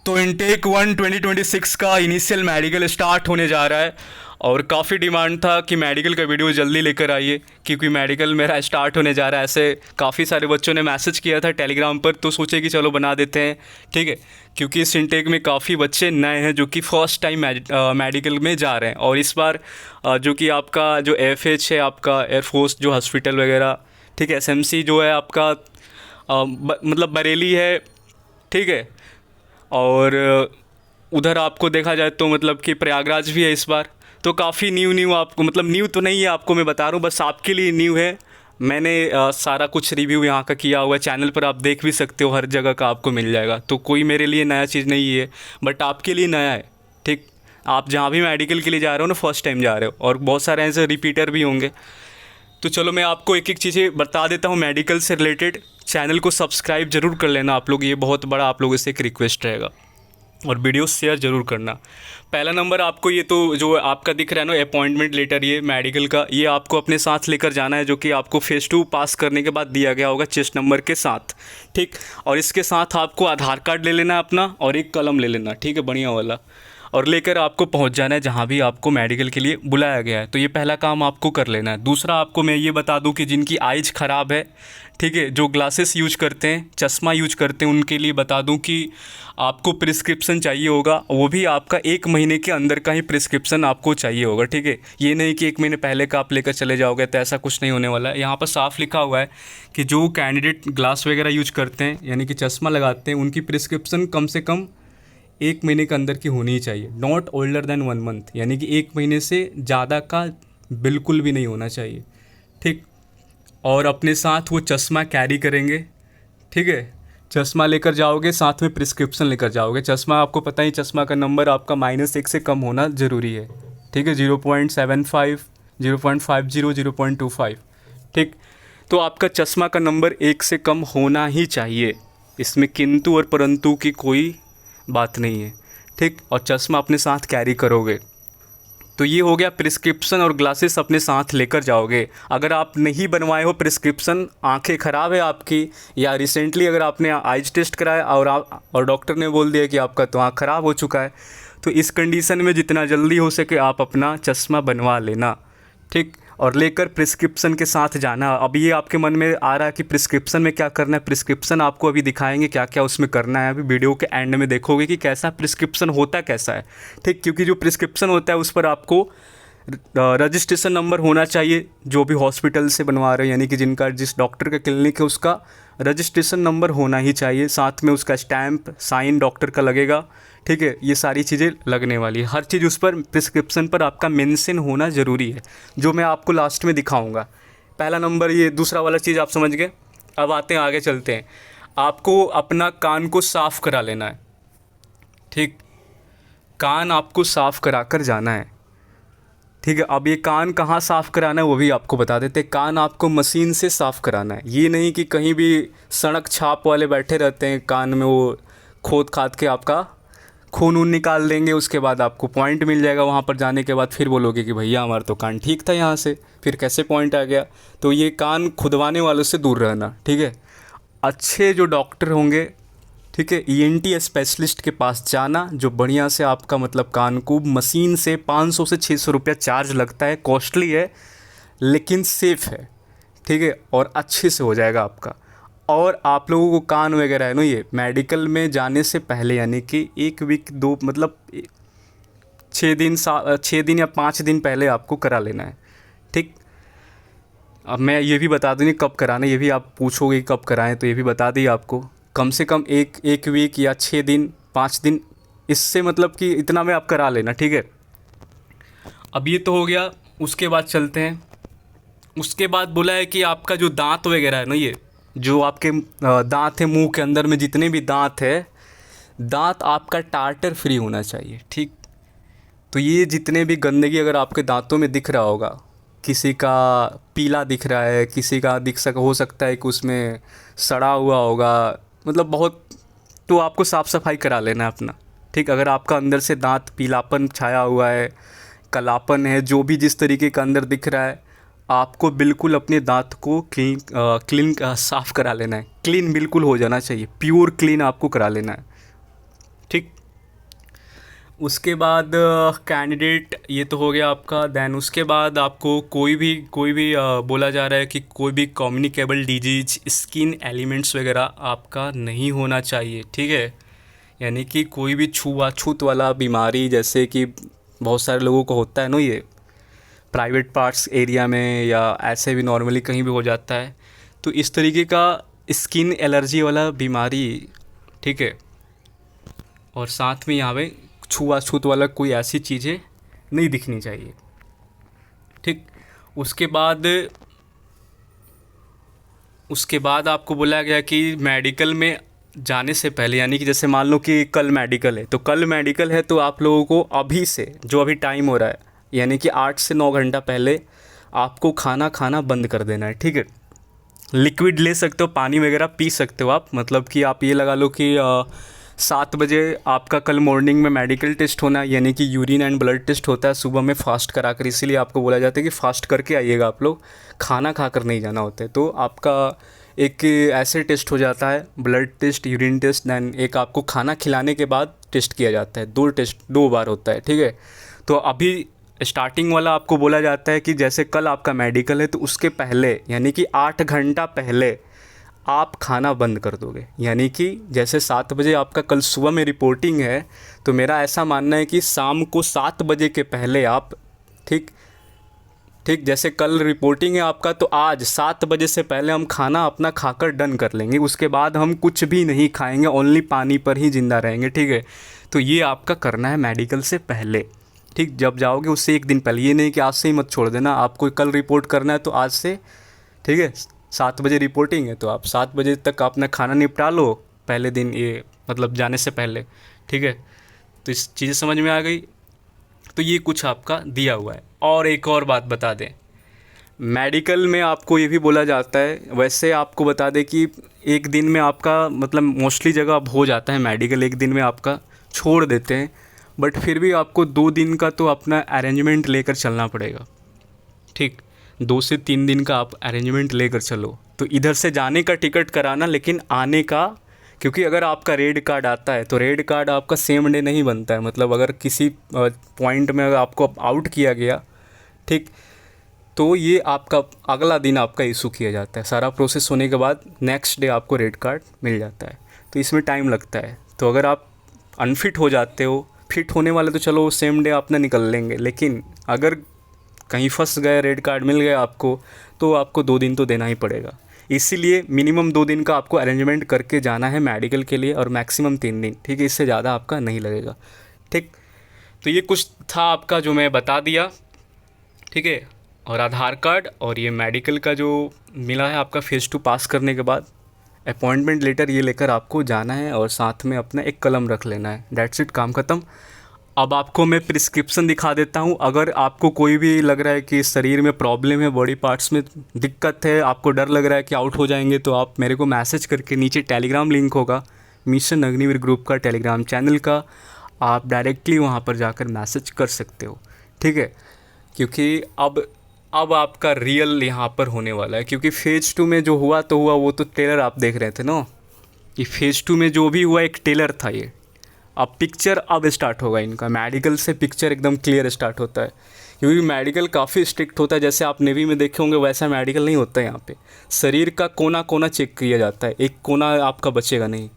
तो इनटेक 1 2026 का initial medical start होने जा रहा है और काफ़ी डिमांड था कि मेडिकल का वीडियो जल्दी लेकर आइए क्योंकि मेडिकल मेरा स्टार्ट होने जा रहा है। ऐसे काफ़ी सारे बच्चों ने मैसेज किया था टेलीग्राम पर, तो सोचे कि चलो बना देते हैं, ठीक है। क्योंकि इस इनटेक में काफ़ी बच्चे नए हैं जो कि फ़र्स्ट टाइम मेडिकल में जा रहे हैं। और इस बार जो कि आपका जो एफएच है, आपका एयरफोर्स जो हॉस्पिटल वगैरह, ठीक है, एसएमसी जो है आपका मतलब बरेली है, ठीक है। और उधर आपको देखा जाए तो मतलब कि प्रयागराज भी है इस बार। तो काफ़ी न्यू आपको, मतलब न्यू तो नहीं है, आपको मैं बता रहा हूँ, बस आपके लिए न्यू है। मैंने सारा कुछ रिव्यू यहाँ का किया हुआ है, चैनल पर आप देख भी सकते हो, हर जगह का आपको मिल जाएगा। तो कोई मेरे लिए नया चीज़ नहीं है, बट आपके लिए नया है, ठीक। आप जहाँ भी मेडिकल के लिए जा रहे हो ना, फर्स्ट टाइम जा रहे हो, और बहुत सारे ऐसे रिपीटर भी होंगे। तो चलो मैं आपको एक एक चीज़ें बता देता हूँ मेडिकल से रिलेटेड। चैनल को सब्सक्राइब ज़रूर कर लेना आप लोग, ये बहुत बड़ा आप लोगों से एक रिक्वेस्ट रहेगा, और वीडियो शेयर ज़रूर करना। पहला नंबर आपको ये तो जो आपका दिख रहा है ना अपॉइंटमेंट लेटर, ये मेडिकल का, ये आपको अपने साथ लेकर जाना है, जो कि आपको फेज़ 2 पास करने के बाद दिया गया होगा चेस्ट नंबर के साथ, ठीक। और इसके साथ आपको आधार कार्ड ले लेना अपना, और एक कलम ले लेना, ठीक है, बढ़िया वाला, और लेकर आपको पहुंच जाना है जहां भी आपको मेडिकल के लिए बुलाया गया है। तो ये पहला काम आपको कर लेना है। दूसरा आपको मैं ये बता दूं कि जिनकी आइज ख़राब है, ठीक है, जो ग्लासेस यूज करते हैं, चश्मा यूज करते हैं, उनके लिए बता दूं कि आपको प्रिस्क्रिप्शन चाहिए होगा, वो भी आपका 1 महीने के अंदर का ही प्रिस्क्रिप्शन आपको चाहिए होगा, ठीक है। ये नहीं कि 1 महीने पहले का आप लेकर चले जाओगे, तो ऐसा कुछ नहीं होने वाला है। यहाँ पर साफ लिखा हुआ है कि जो कैंडिडेट ग्लास वगैरह यूज करते हैं, यानी कि चश्मा लगाते हैं, उनकी प्रिस्क्रिप्शन कम से कम 1 महीने के अंदर की होनी ही चाहिए, नॉट ओल्डर देन 1 मंथ, यानी कि 1 महीने से ज़्यादा का बिल्कुल भी नहीं होना चाहिए, ठीक। और अपने साथ वो चश्मा कैरी करेंगे, ठीक है, चश्मा लेकर जाओगे, साथ में प्रिस्क्रिप्शन लेकर जाओगे। चश्मा आपको पता ही, चश्मा का नंबर आपका -1 से कम होना ज़रूरी है, ठीक है, 0.75, 0.50, 0.25, ठीक। तो आपका चश्मा का नंबर 1 से कम होना ही चाहिए, इसमें किंतु और परंतु की कोई बात नहीं है, ठीक। और चश्मा अपने साथ कैरी करोगे। तो ये हो गया प्रिस्क्रिप्शन, और ग्लासेस अपने साथ लेकर जाओगे। अगर आप नहीं बनवाए हो प्रिस्क्रिप्शन, आंखें ख़राब है आपकी, या रिसेंटली अगर आपने आइज टेस्ट कराया और डॉक्टर ने बोल दिया कि आपका तो आँख ख़राब हो चुका है, तो इस कंडीशन में जितना जल्दी हो सके आप अपना चश्मा बनवा लेना, ठीक। और लेकर प्रिस्क्रिप्शन के साथ जाना। अब ये आपके मन में आ रहा है कि प्रिस्क्रिप्शन में क्या करना है, प्रिस्क्रिप्शन आपको अभी दिखाएंगे क्या क्या उसमें करना है। अभी वीडियो के एंड में देखोगे कि कैसा प्रिस्क्रिप्शन होता कैसा है, ठीक। क्योंकि जो प्रिस्क्रिप्शन होता है उस पर आपको रजिस्ट्रेशन नंबर होना चाहिए, जो भी हॉस्पिटल से बनवा रहे हो, यानी कि जिनका जिस डॉक्टर का क्लिनिक है उसका रजिस्ट्रेशन नंबर होना ही चाहिए, साथ में उसका स्टैम्प साइन डॉक्टर का लगेगा, ठीक है। ये सारी चीज़ें लगने वाली है, हर चीज़ उस पर प्रिस्क्रिप्शन पर आपका मेंशन होना ज़रूरी है, जो मैं आपको लास्ट में दिखाऊंगा। पहला नंबर ये, दूसरा वाला चीज़ आप समझ गए। अब आते हैं आगे, चलते हैं। आपको अपना कान को साफ़ करा लेना है, ठीक। कान आपको साफ़ करा कर जाना है, ठीक है। अब ये कान कहाँ साफ़ कराना है वो भी आपको बता देते हैं। कान आपको मशीन से साफ़ कराना है, ये नहीं कि कहीं भी सड़क छाप वाले बैठे रहते हैं कान में, वो खोद खाद के आपका खून वून निकाल देंगे, उसके बाद आपको पॉइंट मिल जाएगा। वहाँ पर जाने के बाद फिर बोलोगे कि भैया हमारा तो कान ठीक था, यहाँ से फिर कैसे पॉइंट आ गया। तो ये कान खुदवाने वालों से दूर रहना, ठीक है। अच्छे जो डॉक्टर होंगे, ठीक है, ईएनटी स्पेशलिस्ट के पास जाना, जो बढ़िया से आपका मतलब कान को मशीन से 500 से 600 रुपया चार्ज लगता है, कॉस्टली है लेकिन सेफ़ है, ठीक है, और अच्छे से हो जाएगा आपका। और आप लोगों को कान वगैरह है ना, ये मेडिकल में जाने से पहले, यानी कि 1 वीक 2 मतलब 6 दिन या 5 दिन पहले आपको करा लेना है, ठीक। अब मैं ये भी बता दूँगी कब कराना, ये भी आप पूछोगे कब कराएं, तो ये भी बता दी आपको। कम से कम एक वीक या 6 दिन 5 दिन, इससे मतलब कि इतना में आप करा लेना, ठीक है। अब ये तो हो गया। उसके बाद चलते हैं, उसके बाद बोला है कि आपका जो दांत वगैरह है ना, ये जो आपके दांत है, मुंह के अंदर में जितने भी दांत है, दांत आपका टार्टर फ्री होना चाहिए, ठीक। तो ये जितने भी गंदगी अगर आपके दांतों में दिख रहा होगा, किसी का पीला दिख रहा है, किसी का हो सकता है कि उसमें सड़ा हुआ होगा, मतलब बहुत, तो आपको साफ़ सफाई करा लेना है अपना, ठीक। अगर आपका अंदर से दांत पीलापन छाया हुआ है, कलापन है, जो भी जिस तरीके का अंदर दिख रहा है, आपको बिल्कुल अपने दांत को क्लीन साफ़ करा लेना है। क्लीन बिल्कुल हो जाना चाहिए, प्योर क्लीन आपको करा लेना है, ठीक। उसके बाद कैंडिडेट ये तो हो गया आपका। देन उसके बाद आपको कोई भी बोला जा रहा है कि कोई भी कम्युनिकेबल डिजीज स्किन एलिमेंट्स वगैरह आपका नहीं होना चाहिए, ठीक है। यानी कि कोई भी छूआछूत वाला बीमारी, जैसे कि बहुत सारे लोगों को होता है ना, ये प्राइवेट पार्ट्स एरिया में या ऐसे भी नॉर्मली कहीं भी हो जाता है, तो इस तरीके का स्किन एलर्जी वाला बीमारी, ठीक है। और साथ में यहाँ पे छुआछूत वाला कोई ऐसी चीज़ें नहीं दिखनी चाहिए, ठीक। उसके बाद उसके बाद आपको बोला गया कि मेडिकल में जाने से पहले, यानी कि जैसे मान लो कि कल मेडिकल है, तो कल मेडिकल है तो आप लोगों को अभी से जो अभी टाइम हो रहा है, यानी कि 8 से 9 घंटा पहले आपको खाना खाना बंद कर देना है, ठीक है। लिक्विड ले सकते हो, पानी वगैरह पी सकते हो आप, मतलब कि आप ये लगा लो कि 7 बजे आपका कल मॉर्निंग में मेडिकल टेस्ट होना है, यानी कि यूरिन एंड ब्लड टेस्ट होता है सुबह में फास्ट करा कर, इसीलिए आपको बोला जाता है कि फास्ट करके आइएगा आप लोग, खाना खाकर नहीं जाना होता है। तो आपका एक ऐसे टेस्ट हो जाता है, blood test, urine test, then एक आपको खाना खिलाने के बाद टेस्ट किया जाता है, 2 टेस्ट 2 बार होता है, ठीक है। तो अभी स्टार्टिंग वाला आपको बोला जाता है कि जैसे कल आपका मेडिकल है तो उसके पहले, यानी कि 8 घंटा पहले आप खाना बंद कर दोगे। यानी कि जैसे 7 बजे आपका कल सुबह में रिपोर्टिंग है, तो मेरा ऐसा मानना है कि शाम को 7 बजे के पहले आप, ठीक ठीक, जैसे कल रिपोर्टिंग है आपका, तो आज 7 बजे से पहले हम खाना अपना खाकर डन कर लेंगे, उसके बाद हम कुछ भी नहीं खाएंगे, ओनली पानी पर ही ज़िंदा रहेंगे, ठीक है। तो ये आपका करना है मेडिकल से पहले, ठीक। जब जाओगे उससे एक दिन पहले, ये नहीं कि आज से ही मत छोड़ देना, आपको कल रिपोर्ट करना है तो आज से, ठीक है। 7 बजे रिपोर्टिंग है तो आप 7 बजे तक अपना खाना निपटा लो पहले दिन, ये मतलब जाने से पहले, ठीक है। तो इस चीज़ें समझ में आ गई। तो ये कुछ आपका दिया हुआ है। और एक और बात बता दें, मेडिकल में आपको ये भी बोला जाता है, वैसे आपको बता दें कि एक दिन में आपका मतलब मोस्टली जगह अब हो जाता है मेडिकल, एक दिन में आपका छोड़ देते हैं, बट फिर भी आपको 2 दिन का तो अपना अरेंजमेंट लेकर चलना पड़ेगा, ठीक। 2 से 3 दिन का आप अरेंजमेंट लेकर चलो। तो इधर से जाने का टिकट कराना, लेकिन आने का, क्योंकि अगर आपका रेड कार्ड आता है तो रेड कार्ड आपका सेम डे नहीं बनता है, मतलब अगर किसी पॉइंट में अगर आपको आउट किया गया, ठीक, तो ये आपका अगला दिन आपका इशू किया जाता है, सारा प्रोसेस होने के बाद नेक्स्ट डे आपको रेड कार्ड मिल जाता है। तो इसमें टाइम लगता है। तो अगर आप अनफिट हो जाते हो, फिट होने वाले तो चलो सेम डे अपना निकल लेंगे, लेकिन अगर कहीं फंस गए, रेड कार्ड मिल गया आपको, तो आपको 2 दिन तो देना ही पड़ेगा। इसीलिए मिनिमम 2 दिन का आपको अरेंजमेंट करके जाना है मेडिकल के लिए, और मैक्सिमम 3 दिन, ठीक है, इससे ज़्यादा आपका नहीं लगेगा, ठीक। तो ये कुछ था आपका जो मैं बता दिया, ठीक है। और आधार कार्ड और ये मेडिकल का जो मिला है आपका फेज़ 2 पास करने के बाद, अपॉइंटमेंट लेटर ये लेकर आपको जाना है, और साथ में अपना एक कलम रख लेना है, डेट्स इट, काम ख़त्म। अब आपको मैं प्रिस्क्रिप्शन दिखा देता हूँ। अगर आपको कोई भी लग रहा है कि शरीर में प्रॉब्लम है, बॉडी पार्ट्स में दिक्कत है, आपको डर लग रहा है कि आउट हो जाएंगे, तो आप मेरे को मैसेज करके, नीचे टेलीग्राम लिंक होगा मिशन अग्निवीर ग्रुप का, टेलीग्राम चैनल का, आप डायरेक्टली वहाँ पर जाकर मैसेज कर सकते हो, ठीक है। क्योंकि अब आपका रियल यहाँ पर होने वाला है, क्योंकि फेज़ 2 में जो हुआ तो हुआ, वो तो ट्रेलर आप देख रहे थे ना, कि फेज़ 2 में जो भी हुआ एक ट्रेलर था ये। अब पिक्चर अब स्टार्ट होगा इनका, मेडिकल से पिक्चर एकदम क्लियर स्टार्ट होता है, क्योंकि मेडिकल काफ़ी स्ट्रिक्ट होता है। जैसे आप नेवी में देखे होंगे वैसा मेडिकल नहीं होता है यहाँ पे। शरीर का कोना कोना चेक किया जाता है, एक कोना आपका बचेगा नहीं,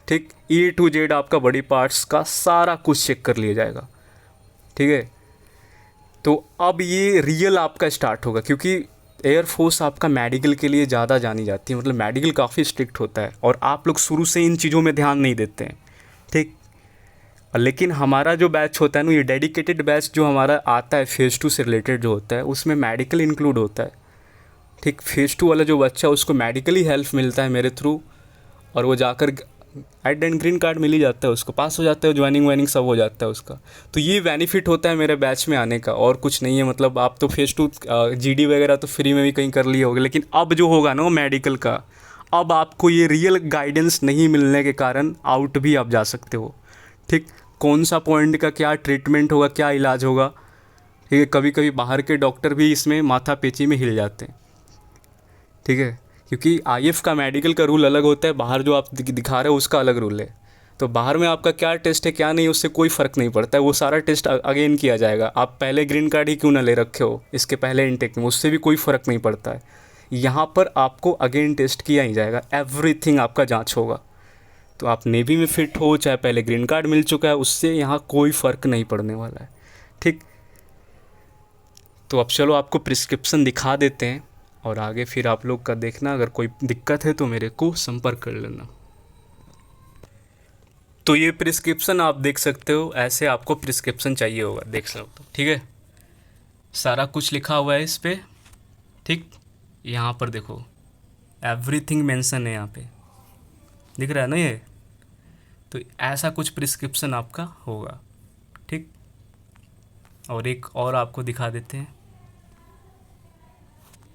ठीक। A to Z आपका बॉडी पार्ट्स का सारा कुछ चेक कर लिया जाएगा, ठीक है। तो अब ये रियल आपका स्टार्ट होगा, क्योंकि एयरफोर्स आपका मेडिकल के लिए ज़्यादा जानी जाती है, मतलब मेडिकल काफ़ी स्ट्रिक्ट होता है, और आप लोग शुरू से इन चीज़ों में ध्यान नहीं देते हैं, ठीक। लेकिन हमारा जो बैच होता है ना, ये डेडिकेटेड बैच जो हमारा आता है फेज़ 2 से रिलेटेड जो होता है, उसमें मेडिकल इंक्लूड होता है, ठीक। फेज़ 2 वाला जो बच्चा, उसको मेडिकली हेल्प मिलता है मेरे थ्रू, और वो जाकर एड एंड ग्रीन कार्ड मिल ही जाता है, उसको पास हो जाता है, ज्वाइनिंग वाइनिंग सब हो जाता है उसका। तो ये बेनिफिट होता है मेरे बैच में आने का, और कुछ नहीं है। मतलब आप तो फेज़ 2 GD वगैरह तो फ्री में भी कहीं कर लिए होगे, लेकिन अब जो होगा ना वो मेडिकल का, अब आपको ये रियल गाइडेंस नहीं मिलने के कारण आउट भी आप जा सकते हो, ठीक। कौन सा पॉइंट का क्या ट्रीटमेंट होगा, क्या इलाज होगा, ठीक है। कभी कभी बाहर के डॉक्टर भी इसमें माथा पेची में हिल जाते हैं, ठीक है, क्योंकि IF का मेडिकल का रूल अलग होता है, बाहर जो आप दिखा रहे हो उसका अलग रूल है। तो बाहर में आपका क्या टेस्ट है क्या नहीं, उससे कोई फ़र्क नहीं पड़ता है, वो सारा टेस्ट अगेन किया जाएगा। आप पहले ग्रीन कार्ड ही क्यों ना ले रखे हो इसके पहले इनटेक में, उससे भी कोई फ़र्क नहीं पड़ता है। यहाँ पर आपको अगेन टेस्ट किया ही जाएगा, एवरीथिंग आपका जांच होगा। तो आप नेवी में फिट हो चाहे पहले ग्रीन कार्ड मिल चुका है, उससे यहाँ कोई फ़र्क नहीं पड़ने वाला है, ठीक। तो अब चलो आपको प्रिस्क्रिप्शन दिखा देते हैं और आगे फिर आप लोग का देखना, अगर कोई दिक्कत है तो मेरे को संपर्क कर लेना। तो ये प्रिस्क्रिप्शन आप देख सकते हो, ऐसे आपको प्रिस्क्रिप्शन चाहिए होगा, देख सकते हो, ठीक है। सारा कुछ लिखा हुआ है इस पर, ठीक। यहाँ पर देखो एवरीथिंग मेंशन है, यहाँ पे दिख रहा है ना ये। तो ऐसा कुछ प्रिस्क्रिप्शन आपका होगा, ठीक। और एक और आपको दिखा देते हैं,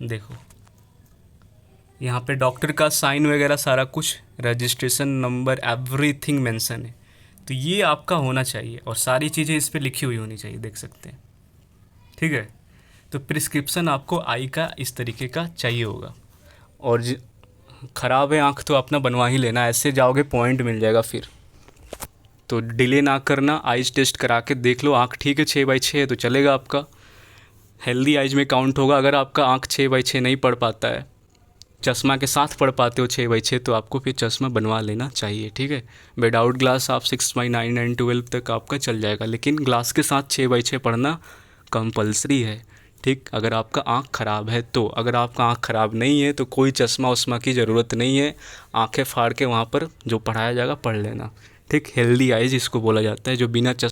देखो यहाँ पे डॉक्टर का साइन वगैरह सारा कुछ, रजिस्ट्रेशन नंबर एवरीथिंग मेंशन है। तो ये आपका होना चाहिए और सारी चीज़ें इस पे लिखी हुई होनी चाहिए, देख सकते हैं, ठीक है। तो प्रिस्क्रिप्शन आपको आई का इस तरीके का चाहिए होगा। और ख़राब है आँख तो अपना बनवा ही लेना, ऐसे जाओगे पॉइंट मिल जाएगा फिर। तो डिले ना करना, आइज टेस्ट करा के देख लो, आँख ठीक है 6/6 है तो चलेगा आपका, हेल्दी आइज में काउंट होगा। अगर आपका आँख 6/6 नहीं पढ़ पाता है, चश्मा के साथ पढ़ पाते हो 6/6, तो आपको फिर चश्मा बनवा लेना चाहिए, ठीक है। विदाउट ग्लास आप 6/9 एंड 12 तक आपका चल जाएगा, लेकिन ग्लास के साथ 6/6 पढ़ना कंपलसरी है, ठीक। अगर आपका आँख ख़राब है तो, अगर आपका आँख ख़राब नहीं है तो कोई चश्मा उस्मा की ज़रूरत नहीं है, आँखें फाड़ के वहाँ पर जो पढ़ाया जाएगा पढ़ लेना, ठीक। हेल्दी आइज इसको बोला जाता है, जो बिना